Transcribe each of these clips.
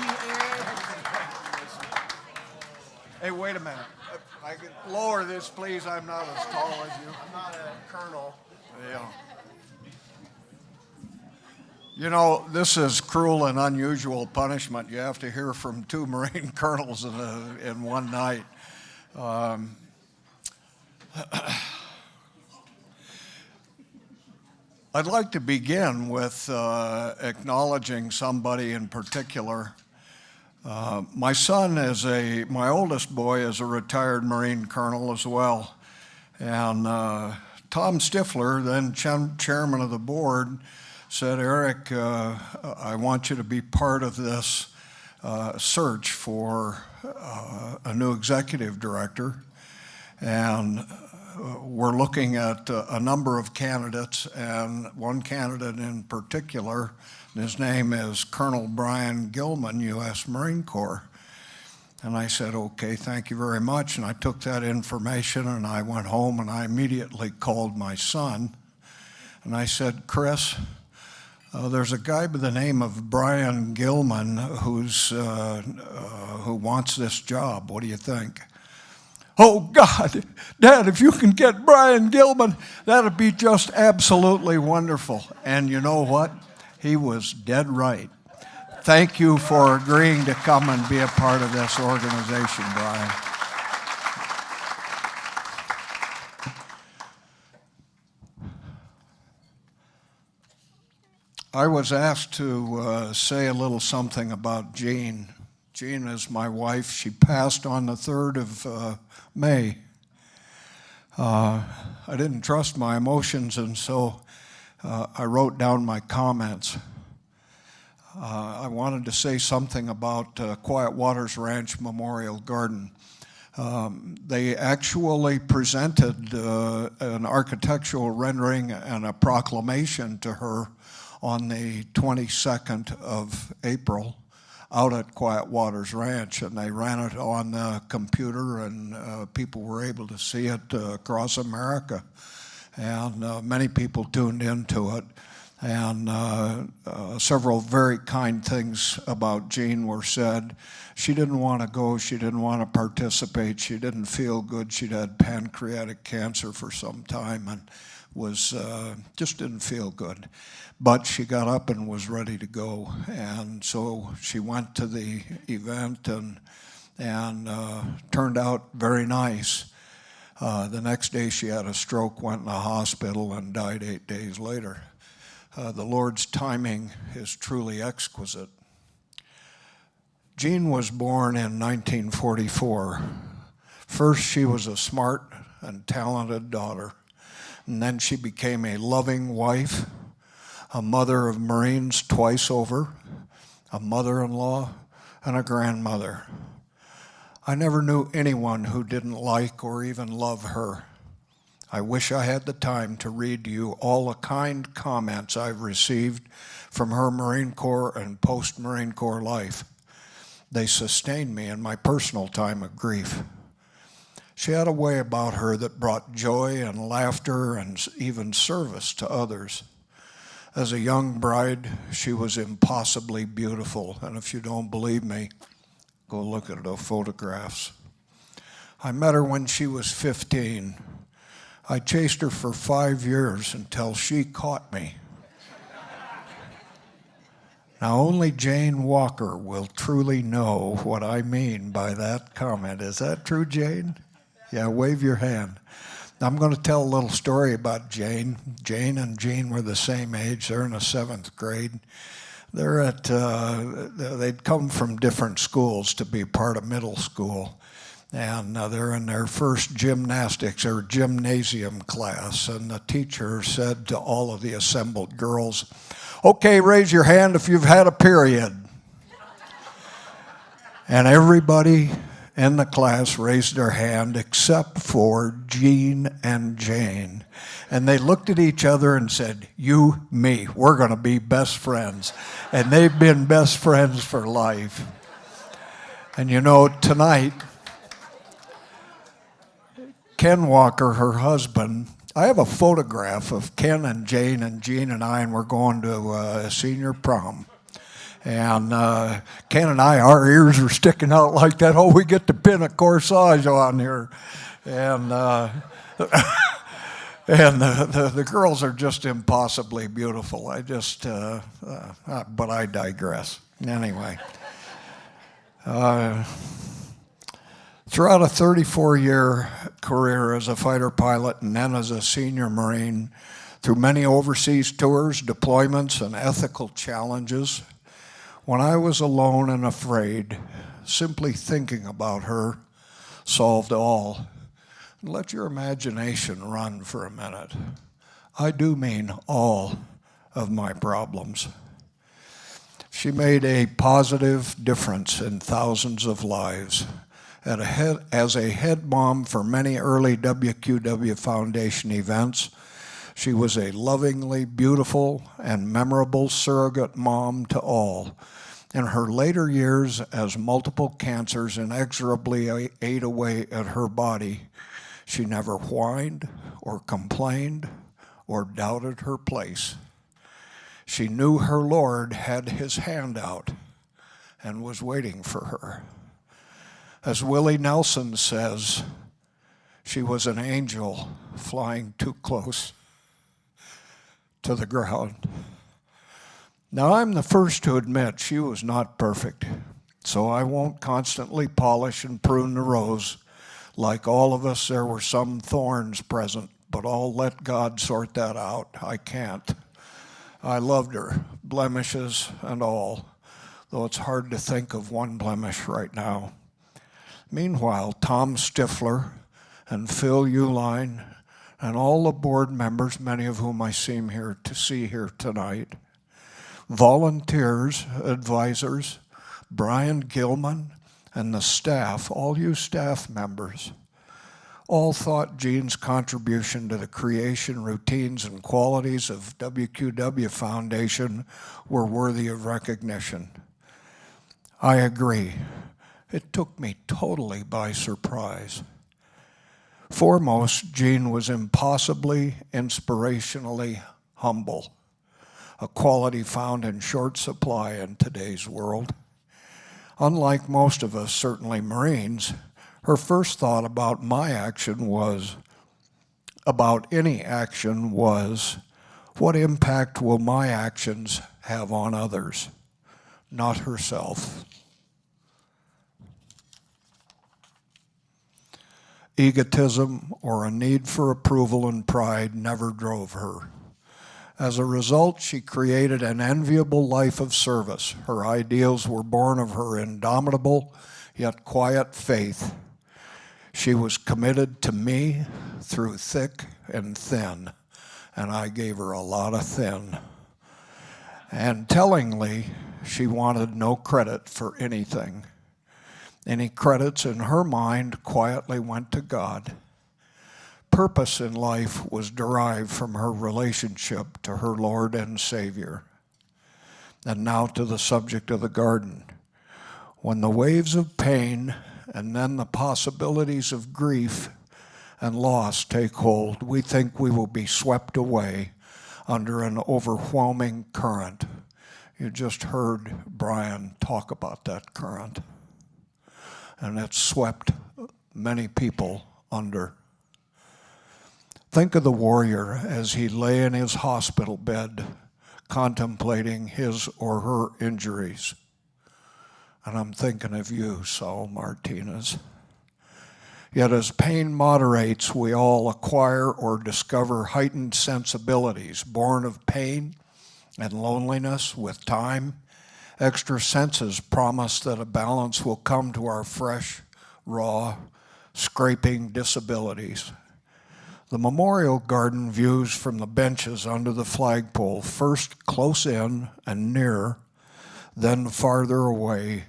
you, Eric. Hey, wait a minute. I could lower this, please. I'm not as tall as you. I'm not a colonel. Yeah. You know, this is cruel and unusual punishment. You have to hear from two Marine colonels in one night. I'd like to begin with acknowledging somebody in particular. My oldest boy is a retired Marine colonel as well. And Tom Stifler, then chairman of the board, said, Eric, I want you to be part of this search for a new executive director. And we're looking at a number of candidates, and one candidate in particular, his name is Colonel Brian Gilman, U.S. Marine Corps. And I said, okay, thank you very much. And I took that information and I went home and I immediately called my son. And I said, Chris, there's a guy by the name of Brian Gilman who wants this job. What do you think? Oh, God, Dad, if you can get Brian Gilman, that'd be just absolutely wonderful. And you know what? He was dead right. Thank you for agreeing to come and be a part of this organization, Brian. I was asked to say a little something about Jean. Jean is my wife. She passed on the 3rd of May. I didn't trust my emotions, and so I wrote down my comments. I wanted to say something about Quiet Waters Ranch Memorial Garden. They actually presented an architectural rendering and a proclamation to her on the 22nd of April out at Quiet Waters Ranch, and they ran it on the computer, and people were able to see it across America. And many people tuned into it. And several very kind things about Jean were said. She didn't want to go. She didn't want to participate. She didn't feel good. She'd had pancreatic cancer for some time and was just didn't feel good. But she got up and was ready to go. And so she went to the event and turned out very nice. The next day she had a stroke, went in the hospital, and died 8 days later. The Lord's timing is truly exquisite. Jean was born in 1944. First, she was a smart and talented daughter, and then she became a loving wife, a mother of Marines twice over, a mother-in-law, and a grandmother. I never knew anyone who didn't like or even love her. I wish I had the time to read to you all the kind comments I've received from her Marine Corps and post-Marine Corps life. They sustained me in my personal time of grief. She had a way about her that brought joy and laughter and even service to others. As a young bride, she was impossibly beautiful, and if you don't believe me, go look at the photographs. I met her when she was 15. I chased her for 5 years until she caught me. Now, only Jane Walker will truly know what I mean by that comment. Is that true, Jane? Yeah, wave your hand. I'm going to tell a little story about Jane. Jane and Jean were the same age. They're in the 7th grade. They'd come from different schools to be part of middle school. And they're in their first gymnastics or gymnasium class. And the teacher said to all of the assembled girls, okay, raise your hand if you've had a period. And everybody in the class raised their hand except for Jean and Jane. And they looked at each other and said, you, me, we're going to be best friends. And they've been best friends for life. And you know, tonight, Ken Walker, her husband, I have a photograph of Ken and Jane and Jean and I, and we're going to a senior prom. And Ken and I, our ears are sticking out like that. Oh, we get to pin a corsage on here. And and the girls are just impossibly beautiful. But I digress. Anyway. Throughout a 34-year career as a fighter pilot and then as a senior Marine, through many overseas tours, deployments, and ethical challenges, when I was alone and afraid, simply thinking about her solved all. Let your imagination run for a minute. I do mean all of my problems. She made a positive difference in thousands of lives. As a head mom for many early WQW Foundation events, she was a lovingly beautiful and memorable surrogate mom to all. In her later years, as multiple cancers inexorably ate away at her body, she never whined or complained or doubted her place. She knew her Lord had his hand out and was waiting for her. As Willie Nelson says, she was an angel flying too close to the ground. Now, I'm the first to admit she was not perfect, so I won't constantly polish and prune the rose. Like all of us, there were some thorns present, but I'll let God sort that out. I can't. I loved her, blemishes and all, though it's hard to think of one blemish right now. Meanwhile, Tom Stifler and Phil Uline and all the board members, many of whom I seem here to see here tonight, volunteers, advisors, Brian Gilman, and the staff, all you staff members, all thought Jean's contribution to the creation, routines, and qualities of WQW Foundation were worthy of recognition. I agree. It took me totally by surprise. Foremost, Jean was impossibly, inspirationally humble, a quality found in short supply in today's world. Unlike most of us, certainly Marines, her first thought about any action was, what impact will my actions have on others, not herself. Egotism or a need for approval and pride never drove her. As a result, she created an enviable life of service. Her ideals were born of her indomitable yet quiet faith. She was committed to me through thick and thin, and I gave her a lot of thin. And tellingly, she wanted no credit for anything. Any credits in her mind quietly went to God. Purpose in life was derived from her relationship to her Lord and Savior. And now to the subject of the garden. When the waves of pain and then the possibilities of grief and loss take hold, we think we will be swept away under an overwhelming current. You just heard Brian talk about that current. And it swept many people under. Think of the warrior as he lay in his hospital bed contemplating his or her injuries. And I'm thinking of you, Saul Martinez. Yet as pain moderates, we all acquire or discover heightened sensibilities born of pain and loneliness with time. Extra senses promise that a balance will come to our fresh, raw, scraping disabilities. The Memorial Garden views from the benches under the flagpole, first close in and near, then farther away,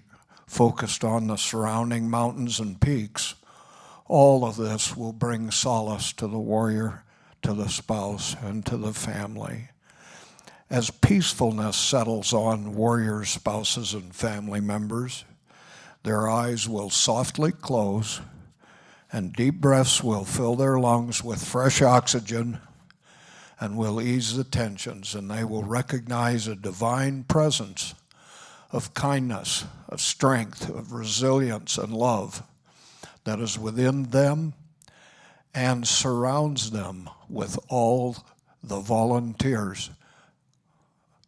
focused on the surrounding mountains and peaks. All of this will bring solace to the warrior, to the spouse, and to the family. As peacefulness settles on warriors, spouses, and family members, their eyes will softly close and deep breaths will fill their lungs with fresh oxygen and will ease the tensions, and they will recognize a divine presence of kindness, of strength, of resilience and love that is within them and surrounds them with all the volunteers.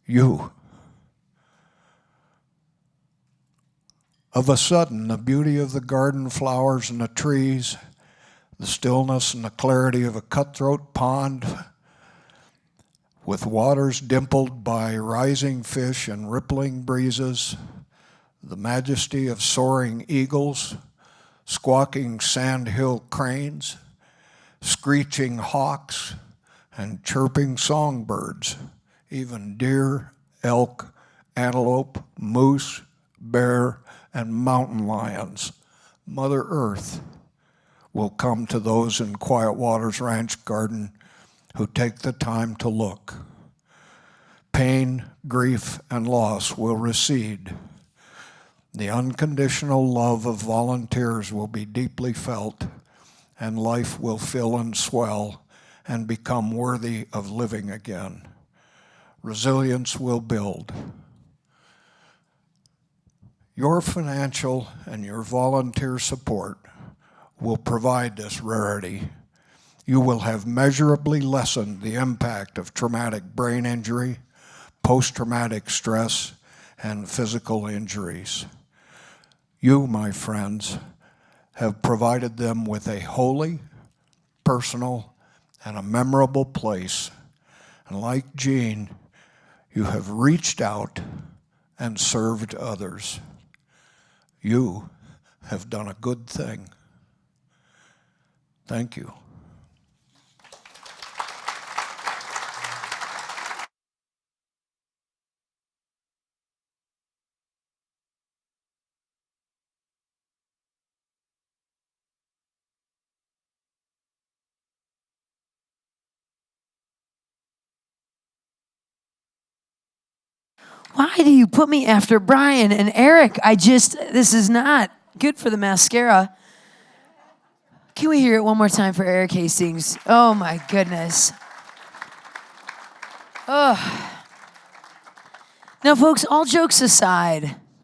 You. Of a sudden, the beauty of the garden flowers and the trees, the stillness and the clarity of a cutthroat pond with waters dimpled by rising fish and rippling breezes, the majesty of soaring eagles, squawking sandhill cranes, screeching hawks, and chirping songbirds, even deer, elk, antelope, moose, bear, and mountain lions. Mother Earth will come to those in Quiet Waters Ranch Garden who take the time to look. Pain, grief, and loss will recede. The unconditional love of volunteers will be deeply felt, and life will fill and swell and become worthy of living again. Resilience will build. Your financial and your volunteer support will provide this rarity. You will have measurably lessened the impact of traumatic brain injury, post-traumatic stress, and physical injuries. You, my friends, have provided them with a holy, personal, and a memorable place. And like Jean, you have reached out and served others. You have done a good thing. Thank you. Why do you put me after Brian and Eric? This is not good for the mascara. Can we hear it one more time for Eric Hastings? Oh my goodness. Oh. Now folks, all jokes aside,